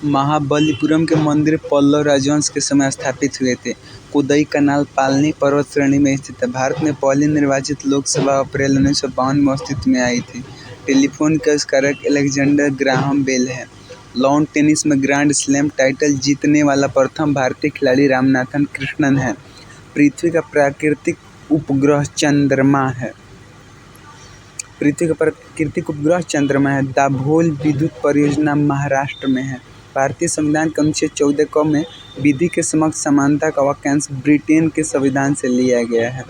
महाबलीपुरम के मंदिर पल्लव राजवंश के समय स्थापित हुए थे। कोदई कनाल पालनी पर्वत श्रेणी में स्थित है। भारत में पहली निर्वाचित लोकसभा अप्रैल 1952 में अस्तित्व में आई थी। टेलीफोन के आविष्कारक अलेक्जेंडर ग्राहम बेल है। लॉन टेनिस में ग्रैंड स्लैम टाइटल जीतने वाला प्रथम भारतीय खिलाड़ी रामनाथन कृष्णन है। पृथ्वी का प्राकृतिक उपग्रह चंद्रमा है। पृथ्वी का प्राकृतिक उपग्रह चंद्रमा है। दाभोल विद्युत परियोजना महाराष्ट्र में है। भारतीय संविधान के अनुच्छेद 14 क में विधि के समक्ष समानता का वाक्यांश ब्रिटेन के संविधान से लिया गया है।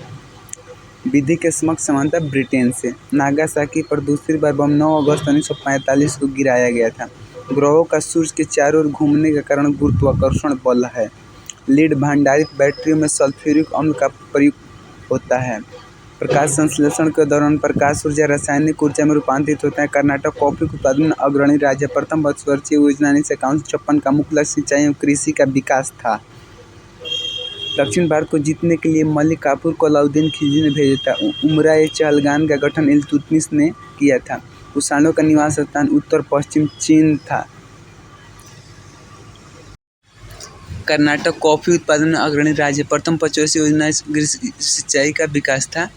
विधि के समक्ष समानता ब्रिटेन से। नागासाकी पर दूसरी बार बम 9 अगस्त 1945 को गिराया गया था। ग्रहों का सूर्य के चारों ओर घूमने के कारण गुरुत्वाकर्षण बल है। लीड भंडारित बैटरियों में सल्फ्यूरिक अम्ल का प्रयोग होता है। प्रकाश संश्लेषण के दौरान प्रकाश ऊर्जा रासायनिक ऊर्जा में रूपांतरित होता है। कर्नाटक कॉफी के उत्पादन में अग्रणी राज्य। प्रथम पंचवर्षीय योजना 1951 का मुख्य लक्ष्य सिंचाई एवं कृषि का विकास था। दक्षिण भारत को जीतने के लिए मलिक काफूर को अलाउद्दीन खिलजी ने भेजा था। उमरा-ए चहलगान का गठन इल्तुतमिश ने किया था। कुषाणों का निवास स्थान उत्तर पश्चिम चीन था। कर्नाटक कॉफी उत्पादन में अग्रणी राज्य। प्रथम पंचवर्षीय योजना सिंचाई का विकास था।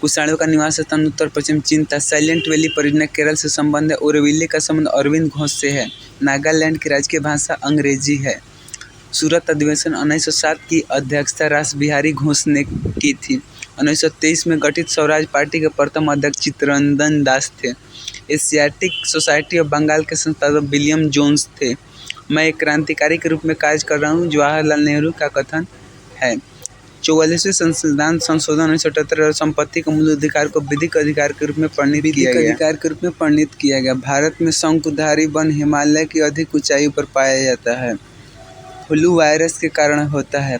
कुषाणों का निवास स्थान उत्तर पश्चिम चीन था। साइलेंट वैली परियोजना केरल से संबंध है। ओरोविले का संबंध अरविंद घोष से है। नागालैंड की राजकीय भाषा अंग्रेजी है। सूरत अधिवेशन 1907 की अध्यक्षता रासबिहारी घोष ने की थी। 1923 में गठित स्वराज पार्टी के प्रथम अध्यक्ष चित्तरंजन दास थे। एशियाटिक सोसाइटी ऑफ बंगाल के संस्थापक विलियम जोन्स थे। मैं एक क्रांतिकारी के रूप में कार्य कर रहा हूँ, जवाहरलाल नेहरू का कथन है। 44वें संविधान संशोधन 1978 और संपत्ति के मूल अधिकार को विधिक अधिकार के रूप में परिणित किया गया। भारत में शंकुधारी वन हिमालय की अधिक ऊंचाई पर पाया जाता है। फ्लू वायरस के कारण होता है।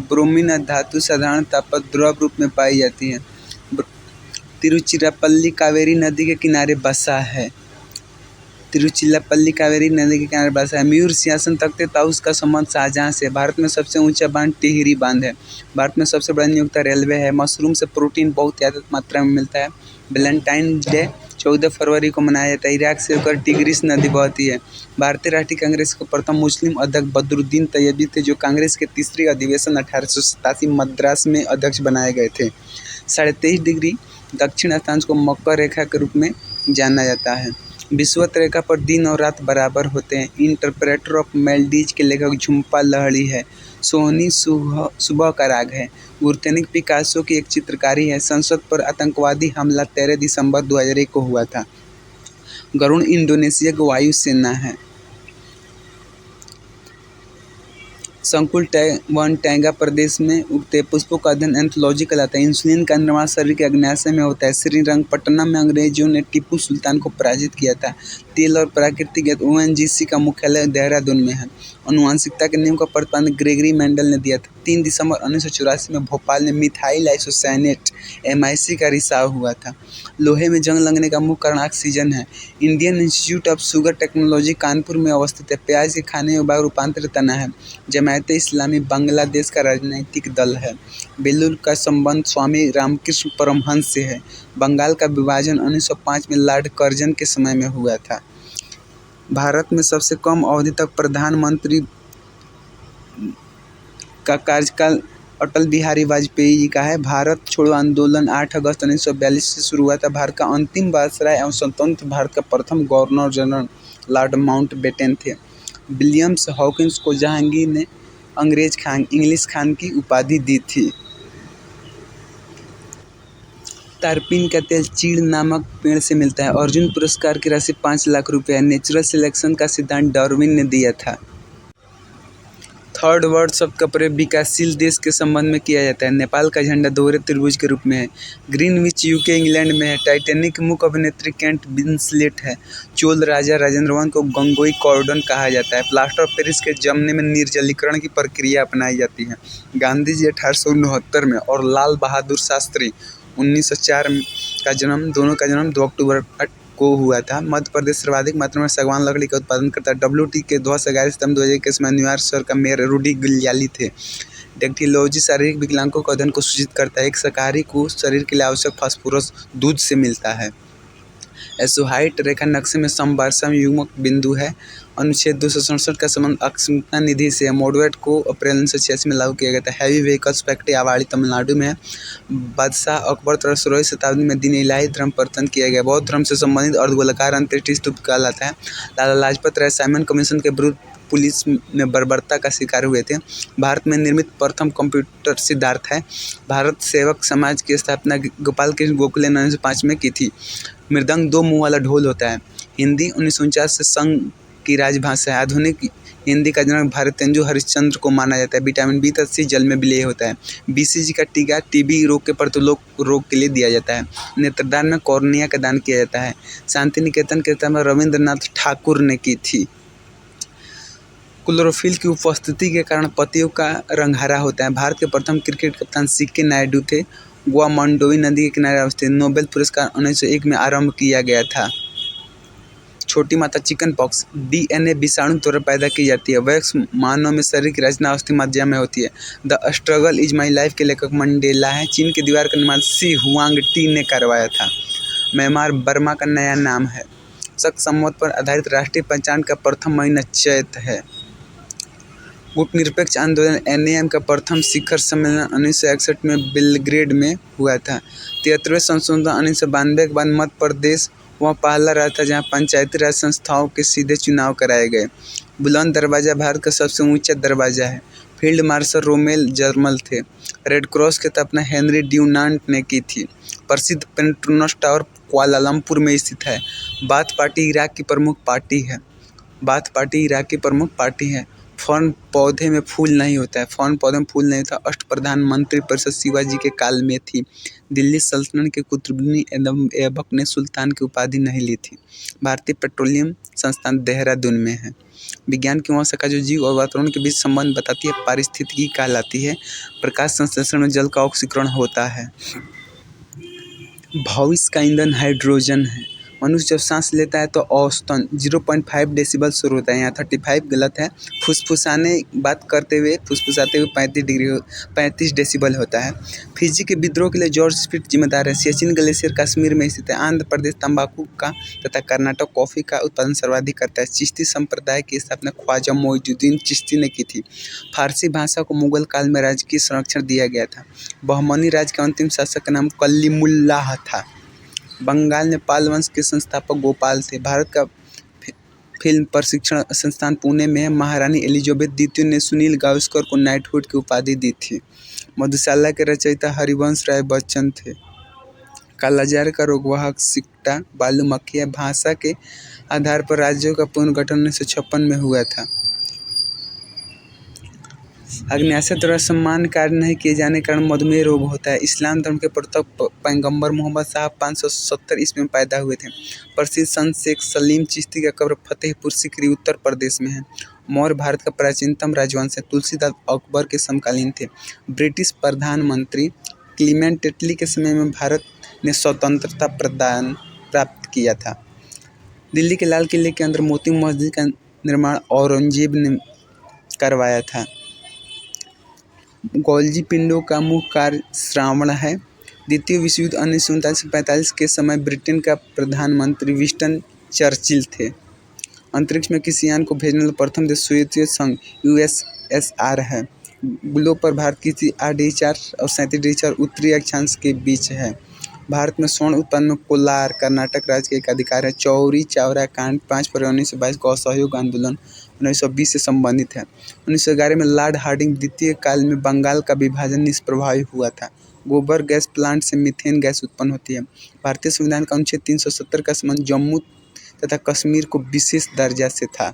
ब्रोमीन धातु साधारण ताप पर द्रव रूप में पाई जाती है। तिरुचिरापल्ली कावेरी नदी के किनारे बसा है। मयूर सिंहासन तख्ते ताउस का संबंध शाहजहां से। भारत में सबसे ऊंचा बांध टिहरी बांध है। भारत में सबसे बड़ा नियोक्ता रेलवे है। मशरूम से प्रोटीन बहुत ज्यादा मात्रा में मिलता है। वैलेंटाइन डे 14 फरवरी को मनाया जाता है। इराक से होकर टिग्रिस नदी बहती है। भारतीय राष्ट्रीय कांग्रेस के प्रथम मुस्लिम अध्यक्ष बदरुद्दीन तैयबी थे, जो कांग्रेस के तीसरे अधिवेशन 1887 मद्रास में अध्यक्ष बनाए गए थे। 23.5 डिग्री दक्षिण अक्षांश को मकर रेखा के रूप में जाना जाता है। विषुवत रेखा पर दिन और रात बराबर होते हैं। इंटरप्रेटर ऑफ मेलडीज के लेखक झुम्पा लाहिड़ी है। सोहनी सुबह का राग है। गुरतेनिक पिकासो की एक चित्रकारी है। संसद पर आतंकवादी हमला 13 दिसंबर 2001 को हुआ था। गरुड़ इंडोनेशिया की वायुसेना है। संकुल वन टैंगा प्रदेश में उगते पुष्पों का अध्ययन एंथोलॉजी कहलाता है। इंसुलिन का निर्माण शरीर के अग्न्याशय में होता है। श्रीरंगपट्टनम में अंग्रेजों ने टीपू सुल्तान को पराजित किया था। तेल और प्राकृतिक गैस ओएनजीसी का मुख्यालय देहरादून में है। आनुवंशिकता के नियम का प्रतिपादन ग्रेगरी मेंडल ने दिया था। 3 दिसंबर 1984 में भोपाल में मिथाइल आइसोसाइनेट MIC का रिसाव हुआ था। लोहे में जंग लगने का मुख्य कारण ऑक्सीजन है। Indian institute of sugar technology Kanpur में अवस्थित है। प्याज के खाने में रूपांतरित तना है। जमायते इस्लामी बांग्लादेश का राजनीतिक दल है। बेलूर का संबंध स्वामी रामकृष्ण परमहंस से है। बंगाल का विभाजन 1905 में लॉर्ड कर्जन के समय में हुआ था। भारत में सबसे कम अवधि तक प्रधानमंत्री का कार्यकाल अटल बिहारी वाजपेयी जी का है। भारत छोड़ो आंदोलन 8 अगस्त 1942 से शुरू हुआ था। भारत का अंतिम वायसराय एवं स्वतंत्र भारत का प्रथम गवर्नर जनरल लॉर्ड माउंटबेटन थे। विलियम्स हॉकिंस को जहांगीर ने इंग्लिश खान की उपाधि दी थी। तारपीन का तेल चीड़ नामक पेड़ से मिलता है। अर्जुन पुरस्कार की राशि 5 लाख रुपए है। नेचुरल सिलेक्शन का सिद्धांत डार्विन ने दिया था। थर्ड वर्ल्ड शब्द का प्रयोग विकासशील देश के संबंध में किया जाता है। नेपाल का झंडा दोहरे त्रिभुज के रूप में है। ग्रीनविच यूके इंग्लैंड में है। टाइटैनिक की मुख्य अभिनेत्री केट विंसलेट है। चोल राजा राजेंद्र को गंगोई कॉर्डन कहा जाता है। प्लास्टर ऑफ पेरिस के जमने में निर्जलीकरण की प्रक्रिया अपनाई जाती है। गांधी जी 1869 में और लाल बहादुर शास्त्री 1904 दोनों का जन्म 2 अक्टूबर को हुआ था। मध्य प्रदेश सर्वाधिक मात्रा में सागवान लकड़ी का उत्पादन करता है। WT के ध्वज 11 सितंबर 2001 के समय न्यूयॉर्क शहर का मेयर रूडी गिलियाली थे। डेक्टिलोजी शारीरिक विकलांगों के अध्ययन को सूचित करता है। एक शाकाहारी को शरीर के लिए आवश्यक फास्फोरस दूध से मिलता है। एसोहाइट रेखा नक्शे में समवर्षा में युग्मक बिंदु है। अनुच्छेद 267 का संबंध अक्षमता निधि से मॉडरेट को अप्रैल 1986 में लागू किया गया था। हैवी व्हीकल्स फैक्ट्री आवाड़ी तमिलनाडु में है। बादशाह अकबर द्वारा 16वीं शताब्दी में दीन इलाही धर्म परिवर्तन किया गया। बौद्ध धर्म से संबंधित अर्धगोलाकार अंत्येष्टि स्तूप कहलाता है। लाला लाजपत राय साइमन कमीशन के विरुद्ध पुलिस में बर्बरता का शिकार हुए थे। भारत में निर्मित प्रथम कंप्यूटर सिद्धार्थ है। भारत सेवक समाज की स्थापना गोपाल कृष्ण गोखले ने 1905 में की थी। मृदंग 2 मुंह वाला ढोल होता है। हिंदी 1949 से संघ की राजभाषा है। आधुनिक हिंदी का जनक भारतेंदु हरिश्चंद्र को माना जाता है। विटामिन बी तत्व जल में विलेय होता है। बीसीजी का टीका टीबी रोग के प्रतिरोधक रोग के लिए दिया जाता है। नेत्रदान में कॉर्निया का दान किया जाता है। शांति निकेतन की स्थापना रविंद्रनाथ ठाकुर ने की थी। क्लोरोफिल की उपस्थिति के कारण पत्तियों का रंग हरा होता है। भारत के प्रथम क्रिकेट कप्तान सीके नायडू थे। गोवा मंडोवी नदी के किनारे अवस्थित। नोबेल पुरस्कार 1901 में आरंभ किया गया था। छोटी माता चिकन पॉक्स डीएनए विषाणु द्वारा पैदा की जाती है। वैक्स मानव में शरीर की रचना अस्थि मज्जा में होती है। The struggle is my life के लेखक मंडेला है। चीन की दीवार का निर्माण सी हुआंग टी ने करवाया था। म्यांमार बर्मा का नया नाम है। शक संवत पर आधारित राष्ट्रीय पहचान का प्रथम महीना चैत है। गुटनिरपेक्ष आंदोलन एनएएम का प्रथम शिखर सम्मेलन 1961 में बेलग्रेड में हुआ था। 73वें संशोधन 1992 के बाद मध्य प्रदेश वह पहला राज्य था जहां पंचायती राज संस्थाओं के सीधे चुनाव कराए गए। बुलंद दरवाज़ा भारत का सबसे ऊंचा दरवाज़ा है। फील्ड मार्शल रोमेल जर्मल थे। रेड क्रॉस की स्थापना हेनरी ड्यूनांट ने की थी। प्रसिद्ध पेट्रोनस टावर कुआलालंपुर में स्थित है। बाथ पार्टी इराक की प्रमुख पार्टी है। बाथ पार्टी इराक की प्रमुख पार्टी है। फर्न पौधे में फूल नहीं होता है। फर्न पौधे में फूल नहीं होता। अष्टप्रधान मंत्री परिषद शिवाजी के काल में थी। दिल्ली सल्तनत के कुतुबुद्दीन ऐबक ने सुल्तान की उपाधि नहीं ली थी। भारतीय पेट्रोलियम संस्थान देहरादून में है। विज्ञान की वह शाखा जो जीव और वातावरण के बीच संबंध बताती है पारिस्थितिकी कहलाती है। प्रकाश संश्लेषण में जल का ऑक्सीकरण होता है। भविष्य का ईंधन हाइड्रोजन है। मनुष्य जब सांस लेता है तो औसतन 0.5 डेसिबल शोर होता है। यहाँ 35 गलत है। बात करते हुए फुसफुसाते हुए 35 डेसिबल होता है। फिजी के विद्रोह के लिए जॉर्ज स्पिट जिम्मेदार है। सियाचिन ग्लेशियर कश्मीर में स्थित है। आंध्र प्रदेश तंबाकू का तथा कर्नाटक कॉफ़ी का उत्पादन सर्वाधिक करता है। चिश्ती संप्रदाय की स्थापना ख्वाजा मोइनुद्दीन चिश्ती ने की थी। फारसी भाषा को मुगल काल में राजकीय संरक्षण दिया गया था। बहमनी राज्य के अंतिम शासक का नाम कलीमुल्लाह था। बंगाल में पाल वंश के संस्थापक गोपाल थे। भारत का फिल्म प्रशिक्षण संस्थान पुणे में है। महारानी एलिजाबेथ द्वितीय ने सुनील गावस्कर को नाइटहुड की उपाधि दी थी। मधुशाला के रचयिता हरिवंश राय बच्चन थे। कालाजार का रोगवाहक सिकटा बालू मक्खी है। भाषा के आधार पर राज्यों का पुनर्गठन 1956 में हुआ था। अग्न्याशय द्वारा सम्मान कार्य नहीं किए जाने के कारण मधुमेह रोग होता है। इस्लाम धर्म के प्रवर्तक पैगंबर मोहम्मद साहब 570 ईस्वी में पैदा हुए थे। प्रसिद्ध संत शेख सलीम चिश्ती का कब्र फतेहपुर सीकरी उत्तर प्रदेश में है। मौर्य भारत का प्राचीनतम राजवंश है। तुलसीदास अकबर के समकालीन थे। ब्रिटिश प्रधानमंत्री क्लीमेंट एटली के समय में भारत ने स्वतंत्रता प्राप्त किया था। दिल्ली के लाल किले के अंदर मोती मस्जिद का निर्माण औरंगजेब ने करवाया था। गॉल्जी पिंडों का मुख्य कार्य श्रावण है। द्वितीय विश्व युद्ध 1939 से 45 के समय ब्रिटेन का प्रधानमंत्री विंस्टन चर्चिल थे। अंतरिक्ष में किसी यान को भेजने वाला प्रथम देश सोवियत संघ यूएसएसआर है। ग्लोब पर भारत की 8.4 और 37.4 उत्तरी अक्षांश के बीच है। भारत में स्वर्ण उत्पादन में कोलार कर्नाटक राज्य का एक अधिकार है। चौरी चौरा कांड 5 फरवरी 1922 को असहयोग आंदोलन 1920 से संबंधित है। 1911 में लॉर्ड हार्डिंग द्वितीय काल में बंगाल का विभाजन निष्प्रभावी हुआ था। गोबर गैस प्लांट से मीथेन गैस उत्पन्न होती है। भारतीय संविधान का अनुच्छेद 370 का संबंध जम्मू तथा कश्मीर को विशेष दर्जा से था।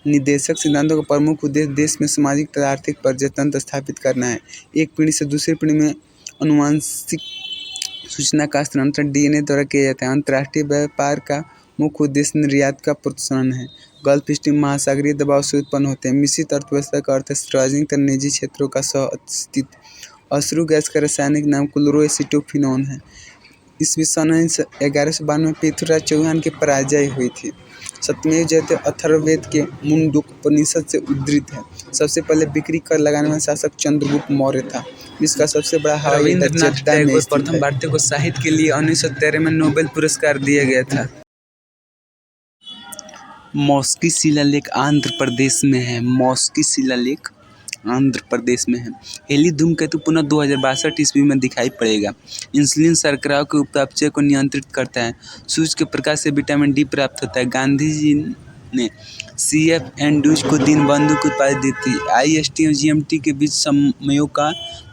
निदेशक सिद्धांतों का प्रमुख उद्देश्य देश में सामाजिक तथा आर्थिक पर्यटन स्थापित करना है। एक पीढ़ी से दूसरी पीढ़ी में आनुवंशिक सूचना का स्थानांतरण डीएनए द्वारा किया जाता है। अंतर्राष्ट्रीय व्यापार का मुख्य उद्देश्य निर्यात का प्रोत्साहन है। गल्फ स्ट्रीम महासागरीय दबाव से उत्पन्न होते हैं। मिश्रित अर्थव्यवस्था का अर्थ सार्वजनिक तथा निजी क्षेत्रों का सह अस्तित्व। अश्रु गैस का रासायनिक नाम क्लोरोएसिटोफिनोन है। ईस्वी सन 1192 में पृथ्वीराज चौहान की पराजय हुई थी। सत्यमेव जयते अथर्ववेद के मुंडकोपनिषद से उद्धृत है। सबसे पहले बिक्री कर लगाने वाला शासक चंद्रगुप्त मौर्य था। विश्व का सबसे बड़ा हवाई अड्डा जद्दा में स्थित है। प्रथम भारतीय को साहित्य के लिए 1913 में नोबेल पुरस्कार दिया गया था। मौस्की शिलालेख आंध्र प्रदेश में है। मौस्की शिलालेख आंध्र प्रदेश में है। हेली धूमकेतु पुनः 2062 ईस्वी में दिखाई पड़ेगा। इंसुलिन शर्करा के उपापचय को नियंत्रित करता है। सूरज के प्रकाश से विटामिन डी प्राप्त होता है। गांधी जी ने CF एंड्रूज को दिन बंधु की उपाधि दी थी। IST और GMT के बीच समयों का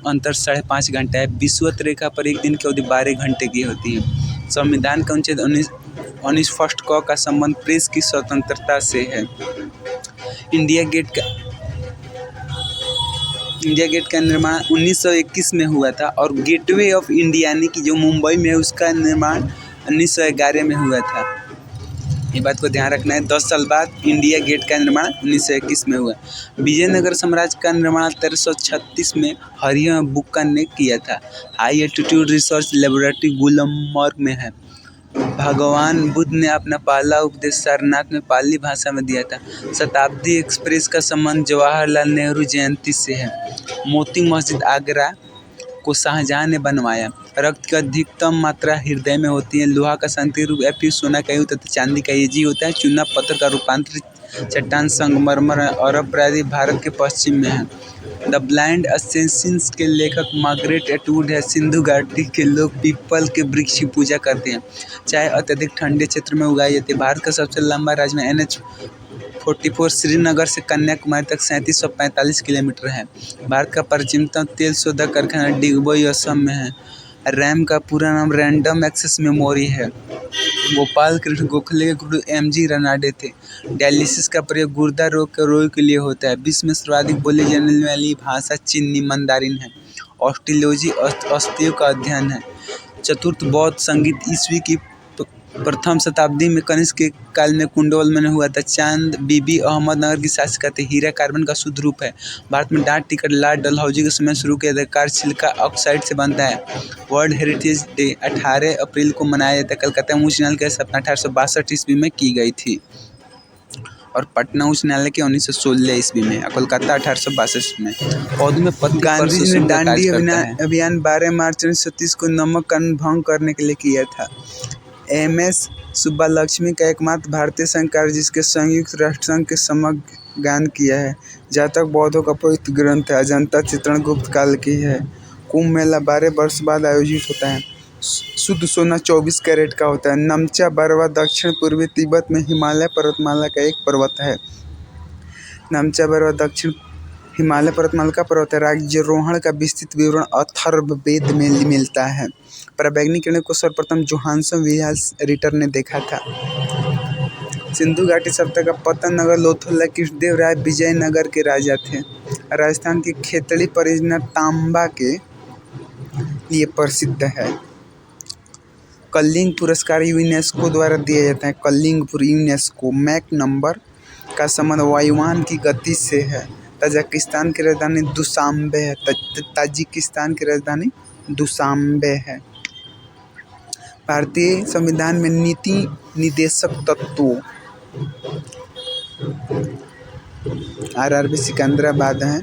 अंतर 5.5 घंटा है। विषुवत रेखा पर एक दिन की अवधि 12 घंटे की होती है। संविधान का अनुच्छेद 19 फर्स्ट क का संबंध प्रेस की स्वतंत्रता से है। इंडिया गेट का निर्माण 1921 में हुआ था और गेटवे ऑफ इंडिया यानी कि जो मुंबई में है उसका निर्माण 1911 में हुआ था। ये बात को ध्यान रखना है। 10 साल बाद इंडिया गेट का निर्माण 1921 में हुआ। विजयनगर साम्राज्य का निर्माण 1336 में हरिहर बुक्का ने किया था। High altitude research laboratory Gulmarg में है। भगवान बुद्ध ने अपना पहला उपदेश सारनाथ में पाली भाषा में दिया था। शताब्दी एक्सप्रेस का संबंध जवाहरलाल नेहरू जयंती से है। मोती मस्जिद आगरा को शाहजहां ने बनवाया। रक्त की अधिकतम मात्रा हृदय में होती है। लोहा का शांति रूप Fe सोना का यू तथा चांदी का Ag होता है। चूना पत्थर का रूपांतरित चट्टान संगमरमर अरब प्रायद्वीप भारत के पश्चिम में है। द ब्लाइंड असेसिन्स के लेखक मार्गरेट एटवुड है। सिंधु घाटी के लोग पीपल के वृक्ष की पूजा करते हैं। चाय अत्यधिक ठंडे क्षेत्र में उगाई जाती है। भारत का सबसे लंबा राजमार्ग NH-44 श्रीनगर से कन्याकुमारी तक 3745 किलोमीटर है। भारत का प्राचीनतम तेल शोधक कारखाना डिगबोई असम में है। रैम का पूरा नाम रैंडम एक्सेस मेमोरी है। गोपाल कृष्ण गोखले के गुरु MG रनाडे थे। डायलिसिस का प्रयोग गुर्दा रोग के रोगी के लिए होता है। विश्व में सर्वाधिक बोली जाने वाली भाषा चीनी मंदारिन है। ऑस्ट्रोलॉजी अस्थियों का अध्ययन है। चतुर्थ बौद्ध संगीत ईस्वी की प्रथम शताब्दी में कनिष्क के काल में कुंडल में हुआ था। चांद बीबी अहमदनगर की शासिका थी। हीरा कार्बन का शुद्ध रूप है। भारत में डाक टिकट लॉर्ड डलहौजी के समय शुरू किया था। कार सिलिका ऑक्साइड से बनता है। वर्ल्ड हेरिटेज डे 18 अप्रैल को मनाया जाता है। कलकत्ता उच्च न्यायालय की स्थापना 1862 ईस्वी में की गई थी और पटना उच्च न्यायालय के 1916 ईस्वी में। कोलकाता 1862 में। पौधों में पत्ती गांधी जी ने दांडी अभियान 12 मार्च 1936 को नमक कानून भंग करने के लिए किया था। MS सुब्बालक्ष्मी का एकमात्र भारतीय संस्कार जिसके संयुक्त राष्ट्र संघ के समग्र गान किया है। जातक बौद्धों का पवित्र ग्रंथ है। अजंता चित्रण गुप्त काल की है। कुंभ मेला 12 वर्ष बाद आयोजित होता है। शुद्ध सोना 24 कैरेट का होता है। नमचा बरवा दक्षिण पूर्वी तिब्बत में हिमालय पर्वतमाला का एक पर्वत है। नमचा बरवा दक्षिण हिमालय पर्वतमाला का पर्वत है। राज्यारोहण का विस्तृत विवरण अथर्ववेद में मिलता है। पराबैंगनी किरणों को सर्वप्रथम जोहानसन विहास रिटर ने देखा था। सिंधु घाटी सभ्यता का पतन नगर लोथल कृष्णदेव राय विजयनगर के राजा थे। राजस्थान की खेतड़ी परियोजना तांबा के लिए प्रसिद्ध है। कलिंग पुरस्कार यूनेस्को द्वारा दिया जाता है। कलिंगपुर यूनेस्को। मैक नंबर का संबंध वायुयान की गति से है। ताजिकिस्तान की राजधानी दुशांबे है। ताजिकिस्तान की राजधानी दुशांबे है। भारतीय संविधान में नीति निर्देशक तत्वों RRB सिकंदराबाद है।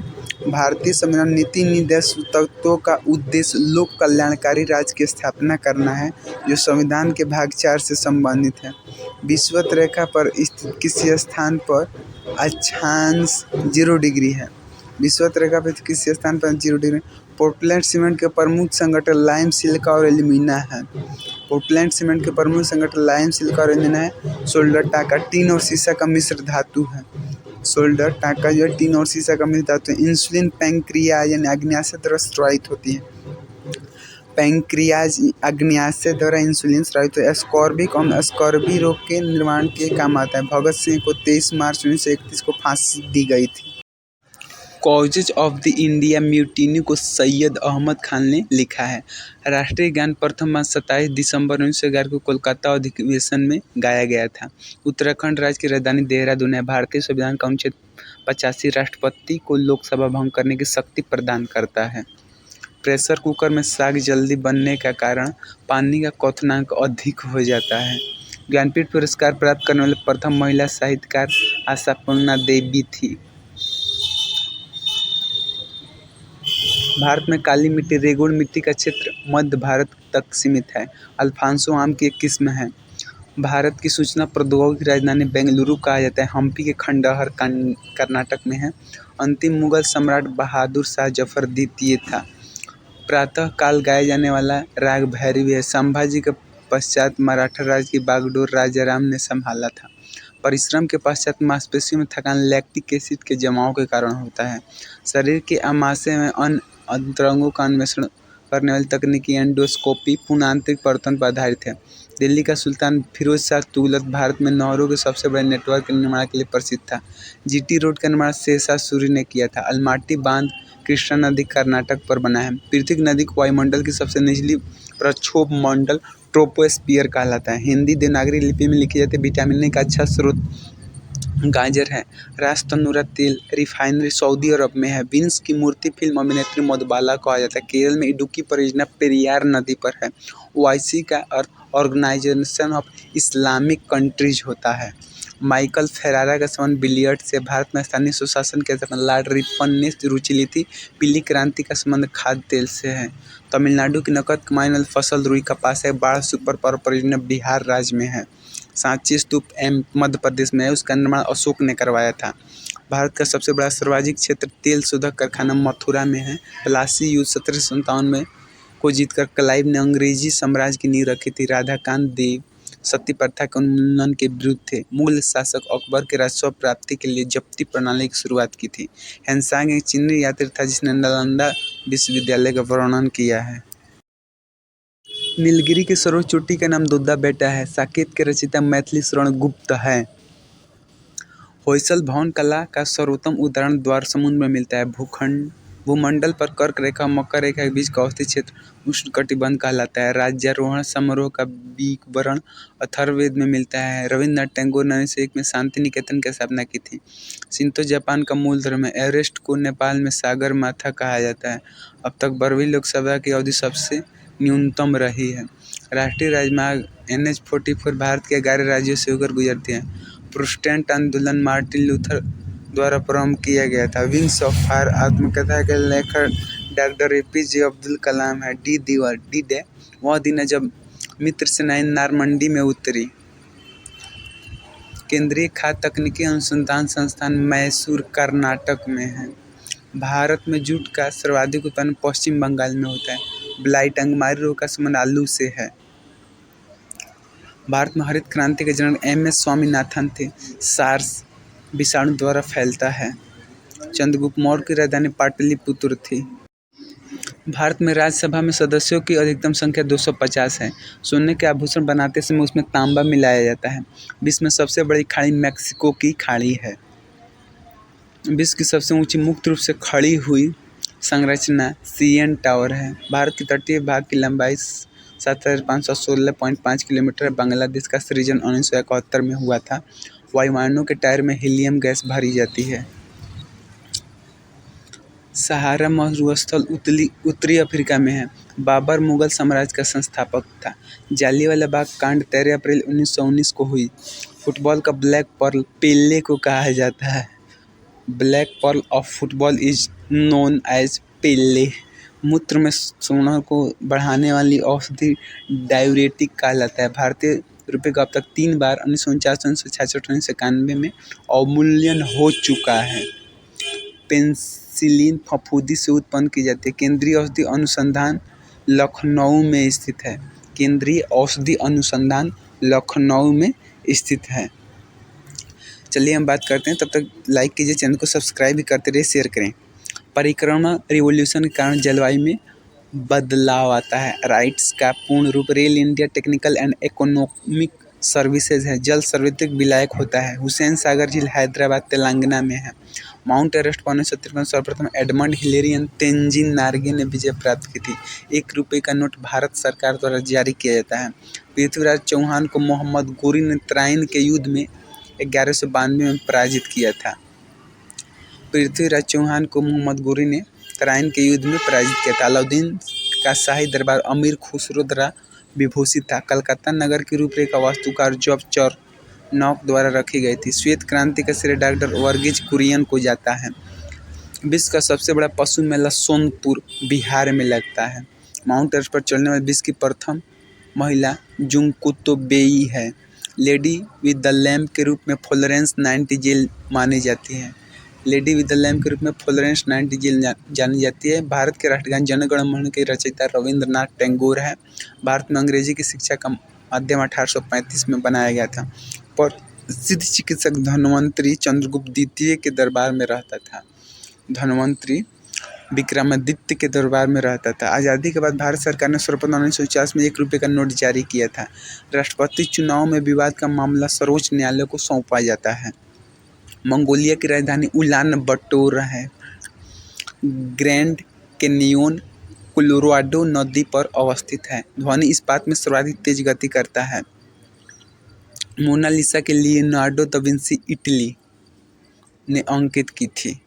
भारतीय संविधान नीति निर्देशक तत्वों का उद्देश्य लोक कल्याणकारी राज्य की स्थापना करना है जो संविधान के भाग 4 से संबंधित है। विषुवत रेखा पर स्थित किसी स्थान पर अक्षांश 0 डिग्री है। विषुवत रेखा पर किसी स्थान पर 0 डिग्री। पोर्टलैंड सीमेंट के प्रमुख संगठन लाइम सिलिका और एल्यूमिना है। पोर्टलैंड सीमेंट के प्रमुख संगठन लाइम सिलिका और एल्यूमिना है। सोल्डर टाका टीन और शीशा का मिश्र धातु है। सोल्डर टाका जो है टीन और शीशा का मिश्र धातु है। इंसुलिन पैंक्रियाज यानी अग्न्याशय द्वारा स्रावित होती है। पैंक्रियाज अग्न्याशय द्वारा इंसुलिन स्रावित है। स्कॉर्बिक अम्ल स्कॉर्बी रोग के निर्माण के काम आता है। भगत सिंह को 23 मार्च 1931 को फांसी दी गई थी। Causes of the India mutiny को सैयद अहमद खान ने लिखा है। राष्ट्रीय गान प्रथम बार 27 दिसंबर 1911 को कोलकाता अधिवेशन में गाया गया था। उत्तराखंड राज्य की राजधानी देहरादून है। भारतीय संविधान का अनुच्छेद 85 राष्ट्रपति को लोकसभा भंग करने की शक्ति प्रदान करता है। प्रेशर कुकर में साग जल्दी बनने का कारण पानी का क्वथनांक अधिक हो जाता है। ज्ञानपीठ पुरस्कार प्राप्त करने वाले प्रथम महिला साहित्यकार आशापूर्णा देवी थी। भारत में काली मिट्टी रेगुड़ मिट्टी का क्षेत्र मध्य भारत तक सीमित है। अल्फांसो आम की एक किस्म है। भारत की सूचना प्रौद्योगिकी की राजधानी बेंगलुरु कहा जाता है। हम्पी के खंडहर कर्नाटक में है। अंतिम मुगल सम्राट बहादुर शाह जफर द्वितीय था। प्रातः काल गाए जाने वाला राग भैरवी है। संभाजी के पश्चात मराठा राज की बागडोर राजाराम ने संभाला था। परिश्रम के पश्चात मांसपेशियों में थकान लैक्टिक एसिड के जमाव के कारण होता है। शरीर के आमाशय में अन्य अंतरंगों का अन्वेषण करने वाली तकनीकी एंडोस्कोपी पूर्ण आंतरिक परतन पर आधारित है। दिल्ली का सुल्तान फिरोज शाह तुगलक भारत में नहरों के सबसे बड़े नेटवर्क के निर्माण के लिए प्रसिद्ध था। जीटी रोड का निर्माण शेरशाह सूरी ने किया था। अलमाटी बांध कृष्णा नदी कर्नाटक पर बना है। पृथ्वी नदी को वायुमंडल की सबसे निचली प्रक्षोभ मंडल ट्रोपोस्फियर कहलाता है। हिंदी देवनागरी लिपि में लिखी जाती है। विटामिन ए का अच्छा स्रोत गाजर है। राज तंदूरा तेल रिफाइनरी सऊदी अरब में है। विंस की मूर्ति फिल्म अभिनेत्री मधुबाला कहा जाता है। केरल में इडुक्की परियोजना पेरियार नदी पर है। ओआईसी का अर्थ ऑर्गेनाइजेशन ऑफ इस्लामिक कंट्रीज होता है। माइकल फेरारा का संबंध बिलियर्ड से। भारत में स्थानीय सुशासन के दौरान लॉर्ड रिपन ने रुचि ली थी। पीली क्रांति का संबंध खाद्य तेल से है। तमिलनाडु की नकद कमाने वाली फसल रुई कपास है। बाढ़ सुपर पावर परियोजना बिहार राज्य में है। सांची स्तूप मध्य प्रदेश में है। उसका निर्माण अशोक ने करवाया था। भारत का सबसे बड़ा सर्वाधिक क्षेत्र तेल शोधक कारखाना मथुरा में है। प्लासी युद्ध 1757 में को जीतकर क्लाइव ने अंग्रेजी साम्राज्य की नींव रखी थी। राधाकांत देव सती प्रथा के उन्मूलन के विरुद्ध थे। मुगल शासक अकबर के राजस्व प्राप्ति के लिए जब्ती प्रणाली की शुरुआत की थी। हेनसांग एक चीनी यात्री था जिसने नालंदा विश्वविद्यालय का वर्णन किया है। नीलगिरी की सर्वोच्च चोटी का नाम दुद्धा बेटा है। साकेत के रचयिता मैथिली शरण गुप्त है। होयसल भवन कला का सर्वोत्तम उदाहरण द्वार समुद्र में मिलता है। भूमंडल पर कर्क रेखा और मकर रेखा के बीच का अवस्थित क्षेत्र उष्णकटिबंध कहलाता है। राज्यारोहण समारोह का विवरण अथर्ववेद में मिलता है। रविन्द्रनाथ टैगोर ने 1901 में शांति निकेतन की स्थापना की थी। शिंतो जापान का मूल धर्म है। एवरेस्ट को नेपाल में सागर माथा कहा जाता है। अब तक 12वीं लोकसभा की अवधि सबसे न्यूनतम रही है। राष्ट्रीय राजमार्ग NH-44 भारत के 11 राज्यों से होकर गुजरती है। प्रोटेस्टेंट आंदोलन मार्टिन लूथर द्वारा प्रारंभ किया गया था। विंग्स ऑफ फायर आत्मकथा के लेखक डॉक्टर APJ अब्दुल कलाम है। डी डे वह दिन है जब मित्र सेनाएं नॉर्मंडी में उतरी। केंद्रीय खाद्य तकनीकी अनुसंधान संस्थान मैसूर कर्नाटक में है। भारत में जूट का सर्वाधिक उत्पादन पश्चिम बंगाल में होता है। ब्लाइट अंगमारी रोग का संबंध आलू से है। भारत में हरित क्रांति के जनक MS स्वामीनाथन थे। सार्स विषाणु द्वारा फैलता है। चंद्रगुप्त मौर्य की राजधानी पाटलिपुत्र थी। भारत में राज्यसभा में सदस्यों की अधिकतम संख्या 250 है। सोने के आभूषण बनाते समय उसमें तांबा मिलाया जाता है। विश्व में सबसे बड़ी खाड़ी मैक्सिको की खाड़ी है। विश्व की सबसे ऊंची मुक्त रूप से खड़ी हुई संरचना CN टावर है। भारत की तटीय भाग की लंबाई 7516.5 किलोमीटर है। बांग्लादेश का सृजन 1971 में हुआ था। वायुयानों के टायर में हीलियम गैस भरी जाती है। सहारा मरुस्थल उत्तरी अफ्रीका में है। बाबर मुगल साम्राज्य का संस्थापक था। जालियांवाला बाग कांड 13 अप्रैल 1919 को हुई। फुटबॉल का ब्लैक पर्ल पेले को कहा जाता है। Black pearl of football is known as Pele. मूत्र में सोना को बढ़ाने वाली औषधि डायूरेटिक कहलाता है। भारतीय रुपये का अब तक 3 बार 1949, 1966, 1991 में अवमूल्यन हो चुका है। पेनिसिलिन फफूंदी से उत्पन्न की जाती है। केंद्रीय औषधि अनुसंधान लखनऊ में स्थित है। केंद्रीय औषधि अनुसंधान लखनऊ में स्थित है। चलिए हम बात करते हैं। तब तक लाइक कीजिए, चैनल को सब्सक्राइब भी करते रहिए, शेयर करें। परिक्रमा रिवॉल्यूशन के कारण जलवायु में बदलाव आता है। राइट्स का पूर्ण रूप rail India technical and economic services है। जल सर्वाधिक विलायक होता है। हुसैन सागर झील हैदराबाद तेलंगाना में है। माउंट एवरेस्ट पर 1953 सर्वप्रथम Edmund Hillary and Tenzin Norgay ने विजय प्राप्त की थी। ₹1 का नोट भारत सरकार द्वारा जारी किया जाता है। पृथ्वीराज चौहान को मोहम्मद गोरी ने तराइन के युद्ध में 1192 में पराजित किया था। पृथ्वीराज चौहान को मोहम्मद गोरी ने तराइन के युद्ध में पराजित किया था। अलाउद्दीन का शाही दरबार अमीर खुसरो द्वारा विभूषित था। कलकत्ता नगर की रूपरेखा वास्तुकार जॉब चार्नॉक द्वारा रखी गई थी। श्वेत क्रांति का श्रेय डॉक्टर वर्गीज कुरियन को जाता है। विश्व का सबसे बड़ा पशु मेला सोनपुर बिहार में लगता है। माउंट एवरेस्ट पर चढ़ने वाली विश्व की प्रथम महिला जुंगकुतो बेई है। लेडी विद द लैम्प के रूप में फ्लोरेंस नाइटिंगेल मानी जाती है। लेडी विद द लैम्प के रूप में फ्लोरेंस नाइटिंगेल जानी जाती है। भारत के राष्ट्रगान जन गण मन के रचयिता रविंद्रनाथ टैगोर है। भारत में अंग्रेजी की शिक्षा का माध्यम 1835 में बनाया गया था। प्रसिद्ध चिकित्सक धन्वंतरी चंद्रगुप्त द्वितीय के दरबार में रहता था। धन्वंतरी विक्रमादित्य के दरबार में रहता था। आज़ादी के बाद भारत सरकार ने सर्वप्रथम 1949 में 1 रुपये का नोट जारी किया था। राष्ट्रपति चुनाव में विवाद का मामला सर्वोच्च न्यायालय को सौंपा जाता है। मंगोलिया की राजधानी उलान बटोर है। ग्रैंड कैनियन कोलोराडो नदी पर अवस्थित है। ध्वनि इस्पात में सर्वाधिक तेज गति करता है। मोनालिसा के लियोनार्डो दा विंसी इटली ने अंकित की थी।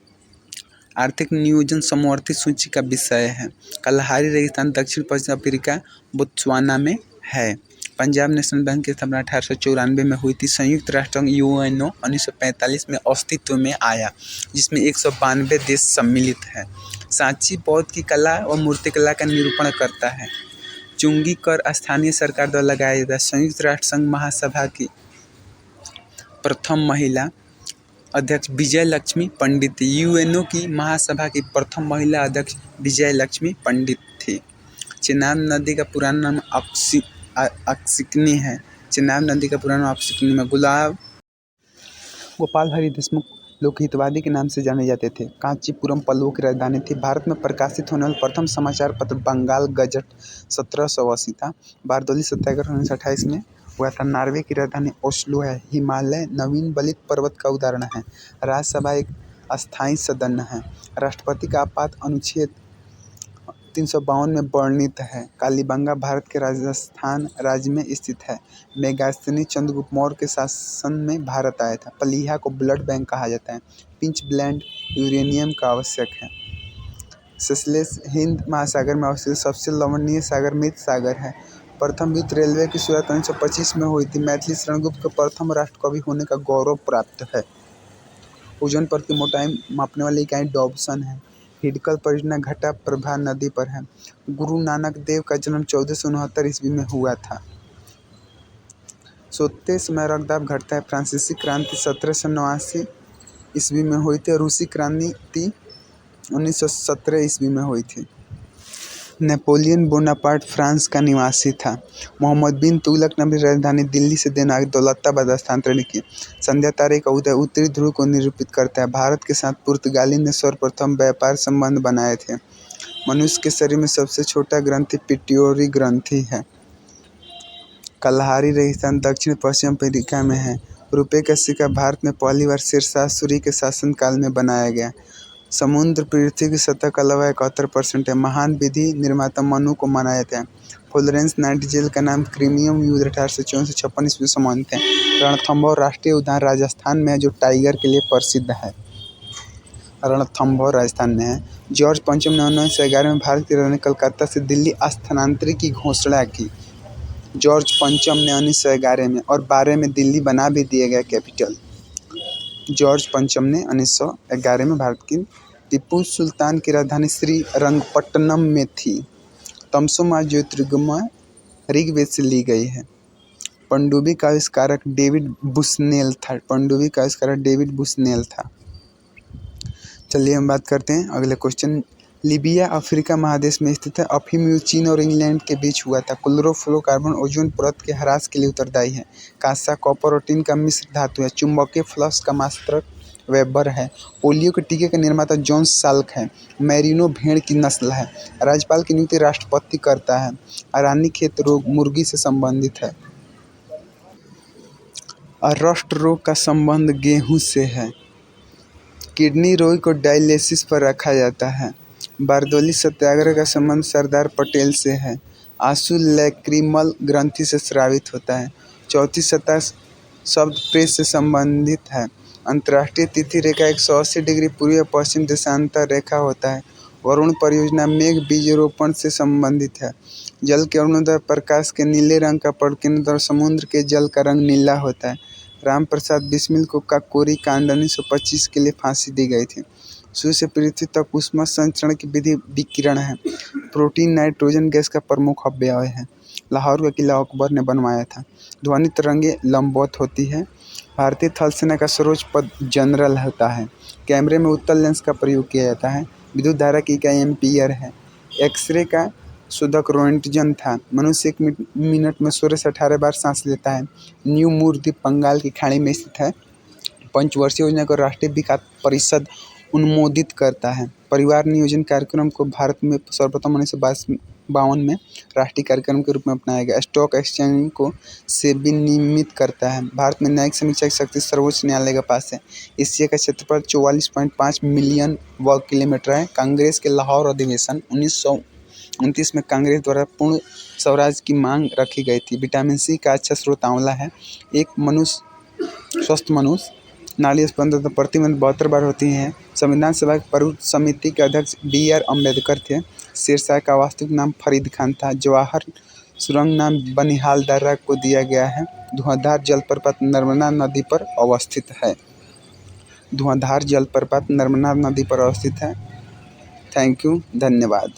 आर्थिक नियोजन समवर्ती सूची का विषय है। कलहारी रेगिस्तान दक्षिण पश्चिम अफ्रीका बोत्सवाना में है। पंजाब नेशनल बैंक की स्थापना 1894 में हुई थी। संयुक्त राष्ट्र संघ यूएनओ 1945 में अस्तित्व में आया, जिसमें 192 देश सम्मिलित हैं। सांची बौद्ध की कला व मूर्तिकला का निरूपण करता है। चुंगी कर स्थानीय सरकार द्वारा लगाया जाता है। संयुक्त राष्ट्र संघ महासभा की प्रथम महिला अध्यक्ष विजय लक्ष्मी पंडित थी। यूएनओ की महासभा की प्रथम महिला अध्यक्ष विजय लक्ष्मी पंडित थी। चेनाब नदी का पुराना नाम अक्सिकनी है। चेनाब नदी का पुराना नाम अक्सिकनी में गोपाल हरि देशमुख लोकहितवादी के नाम से जाने जाते थे। कांचीपुरम पल्लवों की राजधानी थी। भारत में प्रकाशित होने वाला प्रथम समाचार पत्र बंगाल गजट 1780 था। बारदोली सत्याग्रह 1928 में हुआ था। नॉर्वे की राजधानी ओस्लो है। हिमालय नवीन बलित पर्वत का उदाहरण है। राज्यसभा एक अस्थायी सदन है। राष्ट्रपति का आपात अनुच्छेद 352 में वर्णित है। कालीबंगा भारत के राजस्थान राज्य में स्थित है। मेगास्थनी चंद्रगुप्त मौर्य के शासन में भारत आया था। पलिया को ब्लड बैंक कहा जाता है। पिंच ब्लेंड यूरेनियम का आवश्यक है। सेशेल्स हिंद महासागर में अवस्थित सबसे लवणीय सागर मृत सागर है। प्रथम विद्युत रेलवे की शुरुआत 1925 में हुई थी। मैथिली शरणगुप्त को प्रथम राष्ट्रकवि होने का गौरव प्राप्त है। ओजोन परत की मोटाई मापने वाली इकाई डॉब्सन है। हिडकल परियोजना घटा प्रभा नदी पर है। गुरु नानक देव का जन्म 1469 ईस्वी में हुआ था। सोते समय रक्तदाब घटता है। फ्रांसीसी क्रांति 1789 ईस्वी में हुई थी। रूसी क्रांति 1917 ईस्वी में हुई थी। नेपोलियन बोनापार्ट फ्रांस का निवासी था। मोहम्मद बिन तुगलक ने अपनी राजधानी दिल्ली से देवनागरी दौलताबाद स्थानांतरित की। संध्या तारे का उदय उत्तरी ध्रुव को निरूपित करता है। भारत के साथ पुर्तगाली ने सर्वप्रथम व्यापार संबंध बनाए थे। मनुष्य के शरीर में सबसे छोटा ग्रंथि पिट्यूटरी ग्रंथि है। कलहारी रेगिस्तान दक्षिण पश्चिम अफ्रीका में है। रुपये का सिक्का भारत में पहली बार शेरशाह सूरी के शासनकाल में बनाया गया। समुद्र पृथ्वी की सतह का लगभग 71% है। महान विधि निर्माता मनु को माना जाता है। फ्लोरेंस नाइटिंगेल का नाम क्रीमियम युद्ध 1854 से 56 ईस्वी से संबंधित है। रणथंभौर राष्ट्रीय उद्यान राजस्थान में है, जो टाइगर के लिए प्रसिद्ध है। रणथंभौर राजस्थान में है। जॉर्ज पंचम ने 1911 में भारत की राजधानी कलकत्ता से दिल्ली स्थानांतरित की घोषणा की। जॉर्ज पंचम ने 1911 में और 12 में दिल्ली बना भी दिया गया कैपिटल। जॉर्ज पंचम ने 1911 में भारत की टीपू सुल्तान की राजधानी श्रीरंगपट्टनम में थी। तमसोमा ज्योतिर्गमय ऋग्वेद से ली गई है। पनडुब्बी का आविष्कारक डेविड बुशनेल था। चलिए हम बात करते हैं अगले क्वेश्चन। लीबिया अफ्रीका महादेश में स्थित है। अफीम युद्ध चीन और इंग्लैंड के बीच हुआ था। क्लोरोफ्लोरोकार्बन ओजोन परत के ह्रास के लिए उत्तरदायी है। कांसा कॉपर और टिन का मिश्र धातु है। चुंबकीय फ्लक्स का मात्रक वेबर है। पोलियो के टीके का निर्माता जॉन साल्क है। मैरिनो भेड़ की नस्ल है। राज्यपाल की नियुक्ति राष्ट्रपति करता है। रानीखेत रोग मुर्गी से संबंधित है। रस्ट रोग का संबंध गेहूं से है। किडनी रोगी को डायलिसिस पर रखा जाता है। बारदोली सत्याग्रह का संबंध सरदार पटेल से है। आंसू लैक्रिमल ग्रंथि से स्रावित होता है। चौथी सतह शब्द प्रेस से संबंधित है। अंतर्राष्ट्रीय तिथि रेखा 180 डिग्री पूर्वी और पश्चिम देशांतर रेखा होता है। वरुण परियोजना मेघ बीजरोपण से संबंधित है। जल के अणु द्वारा प्रकाश के नीले रंग का प्रकीर्णन द्वारा समुद्र के जल का रंग नीला होता है। राम प्रसाद बिस्मिल को काकोरी कांड 1925 के लिए फांसी दी गई थी। सूर्य से पृथ्वी तक ऊष्मा संचरण की विधि विकिरण है। प्रोटीन नाइट्रोजन गैस का प्रमुख अवयव है। लाहौर का किला अकबर ने बनवाया था। ध्वनि तरंगे लंबवत होती है। भारतीय थल सेना का सर्वोच्च पद जनरल होता है। कैमरे में उत्तल लेंस का प्रयोग किया जाता है। विद्युत धारा की इकाई एम्पीयर है। एक्सरे का शोधक रोएंटजन था। मनुष्य 1 मिनट में 16 से 18 बार सांस लेता है। न्यू मूर द्वीप बंगाल की खाड़ी में स्थित है। पंचवर्षीय योजना को राष्ट्रीय विकास परिषद अनुमोदित करता है। परिवार नियोजन कार्यक्रम को भारत में सर्वप्रथम 1952 में राष्ट्रीय कार्यक्रम के रूप में अपनाया गया। स्टॉक एक्सचेंज को सेबी नियमित करता है। भारत में न्यायिक समीक्षा की शक्ति सर्वोच्च न्यायालय के पास है। एशिया का क्षेत्रफल 44.5 मिलियन वर्ग किलोमीटर है। कांग्रेस के लाहौर अधिवेशन 1929 में कांग्रेस द्वारा पूर्ण स्वराज की मांग रखी गई थी। विटामिन सी का अच्छा स्रोत आंवला है। स्वस्थ मनुष्य नाड़ी स्पंदन प्रति मिनट 72 बार होती हैं। संविधान सभा की प्रबुद्ध समिति के अध्यक्ष BR अम्बेडकर थे। शेरशाह का वास्तविक नाम फरीद खान था। जवाहर सुरंग नाम बनिहाल दर्रा को दिया गया है। धुआंधार जलप्रपात नर्मदा नदी पर अवस्थित है। धुआंधार जलप्रपात नर्मदा नदी पर अवस्थित है। थैंक यू, धन्यवाद।